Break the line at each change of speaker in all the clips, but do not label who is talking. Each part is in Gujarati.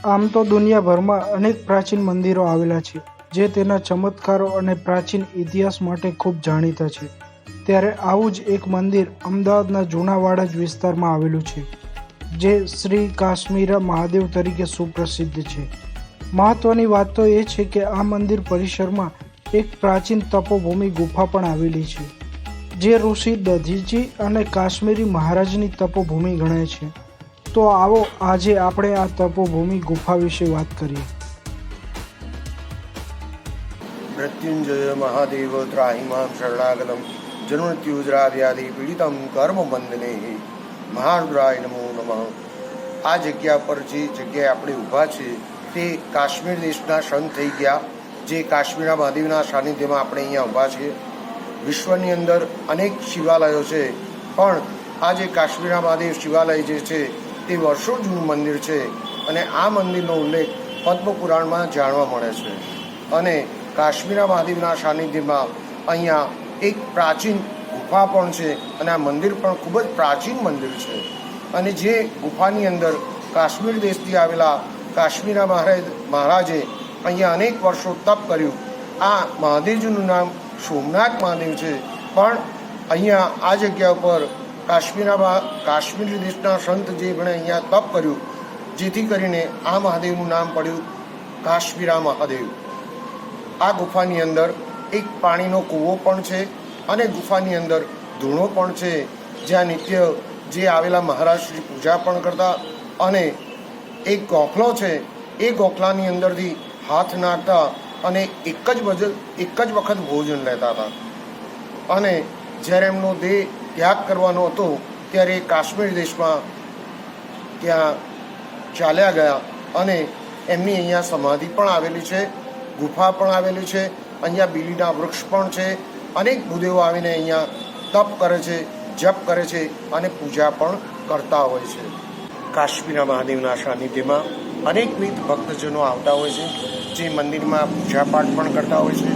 આમ તો દુનિયાભરમાં અનેક પ્રાચીન મંદિરો આવેલા છે જે તેના ચમત્કારો અને પ્રાચીન ઇતિહાસ માટે ખૂબ જાણીતા છે। ત્યારે આવું જ એક મંદિર અમદાવાદના જૂના વાડજ વિસ્તારમાં આવેલું છે જે શ્રી કાશ્મીરા મહાદેવ તરીકે સુપ્રસિદ્ધ છે। મહત્વની વાત તો એ છે કે આ મંદિર પરિસરમાં એક પ્રાચીન તપોભૂમિ ગુફા પણ આવેલી છે જે ઋષિ દધીચી અને કાશ્મીરી મહારાજની તપોભૂમિ ગણાય છે। તો આવો આજે આપણે આ તપોભૂમિ ગુફા વિશે વાત કરીએ।
મૃત્યુંજય મહાદેવ ત્રાહિમામ શરણાગતમ જન્મત્યુજરાવ્યાધિ પીડિતમ કર્મ બંધને મહારુદ્રાય નમો નમઃ। આ જગ્યા પર જે જગ્યાએ આપણે ઊભા છે તે કાશ્મીર દેશના સંત થઈ ગયા, જે કાશ્મીરા મહાદેવના સાનિધ્યમાં આપણે અહીંયા ઊભા છીએ। વિશ્વની અંદર અનેક શિવાલયો છે, પણ આ જે કાશ્મીરા મહાદેવ શિવાલય જે છે તે વર્ષો જૂનું મંદિર છે અને આ મંદિરનો ઉલ્લેખ પદ્મપુરાણમાં જાણવા મળે છે। અને કાશ્મીરા મહાદેવના સાનિધ્યમાં અહીંયા એક પ્રાચીન ગુફા પણ છે અને આ મંદિર પણ ખૂબ જ પ્રાચીન મંદિર છે। અને જે ગુફાની અંદર કાશ્મીર દેશથી આવેલા કાશ્મીરા મહારાજે અહીંયા અનેક વર્ષો તપ કર્યું। આ મહાદેવજીનું નામ સોમનાથ મહાદેવ છે, પણ અહીંયા આ જગ્યા ઉપર કાશ્મીર દેશના સંત જે પણ અહીંયા તપ કર્યું, જેથી કરીને આ મહાદેવનું નામ પડ્યું કાશ્મીરા મહાદેવ। આ ગુફાની અંદર એક પાણીનો કૂવો પણ છે અને ગુફાની અંદર ધૂણો પણ છે, જ્યાં નિત્ય જે આવેલા મહારાજ શ્રી પૂજા પણ કરતા અને એક ગોખલો છે, એ ગોખલાની અંદરથી હાથ નાખતા અને એક જ વખત ભોજન લેતા હતા। અને જ્યારે એમનો દેહ ત્યાગ કરવાનો હતો ત્યારે કાશ્મીર દેશમાં ત્યાં ચાલ્યા ગયા અને એમની અહીંયા સમાધિ પણ આવેલી છે, ગુફા પણ આવેલી છે, અહીંયા બીલીના વૃક્ષ પણ છે। અનેક ભૂદેવો આવીને અહીંયા તપ કરે છે, જપ કરે છે અને પૂજા પણ કરતા હોય છે। કાશ્મીરા મહાદેવના સાનિધ્યમાં અનેકવિધ ભક્તજનો આવતા હોય છે, જે મંદિરમાં પૂજાપાઠ પણ કરતા હોય છે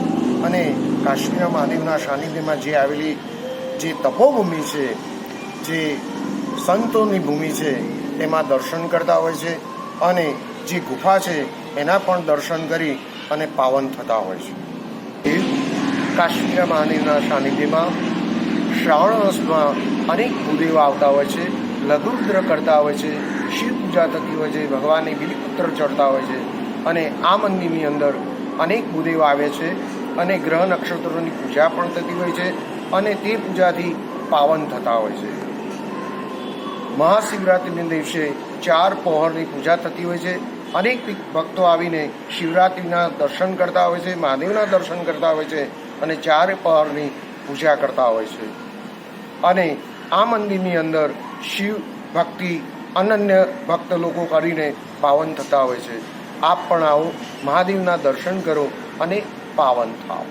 અને કાશ્મીરા મહાદેવના સાનિધ્યમાં જે આવેલી જે તપોભૂમિ છે, જે સંતોની ભૂમિ છે, તેમાં દર્શન કરતા હોય છે અને જે ગુફા છે એના પણ દર્શન કરી અને પાવન થતા હોય છે। કાશ્મીરા મહાદેવના સાનિધ્યમાં શ્રાવણ માસમાં અનેક ભૂદેવો આવતા હોય છે, લઘુરુદ્ર કરતા હોય છે, શિવ પૂજા થતી હોય છે, ભગવાનને બિલીપત્ર ચડતા હોય છે અને આ મંદિરની અંદર અનેક ભૂદેવો આવે છે અને ગ્રહ નક્ષત્રોની પૂજા પણ થતી હોય છે અને તે પૂજાથી પાવન થતા હોય છે। મહાશિવરાત્રિના દિવસે 4 પહોરની પૂજા થતી હોય છે। અનેક ભક્તો આવીને શિવરાત્રિના દર્શન કરતા હોય છે, મહાદેવના દર્શન કરતા હોય છે અને 4 પહોરની પૂજા કરતા હોય છે। અને આ મંદિરની અંદર શિવ ભક્તિ અનન્ય ભક્ત લોકો કરીને પાવન થતા હોય છે। આપ પણ આવો, મહાદેવના દર્શન કરો અને પાવન થાઓ।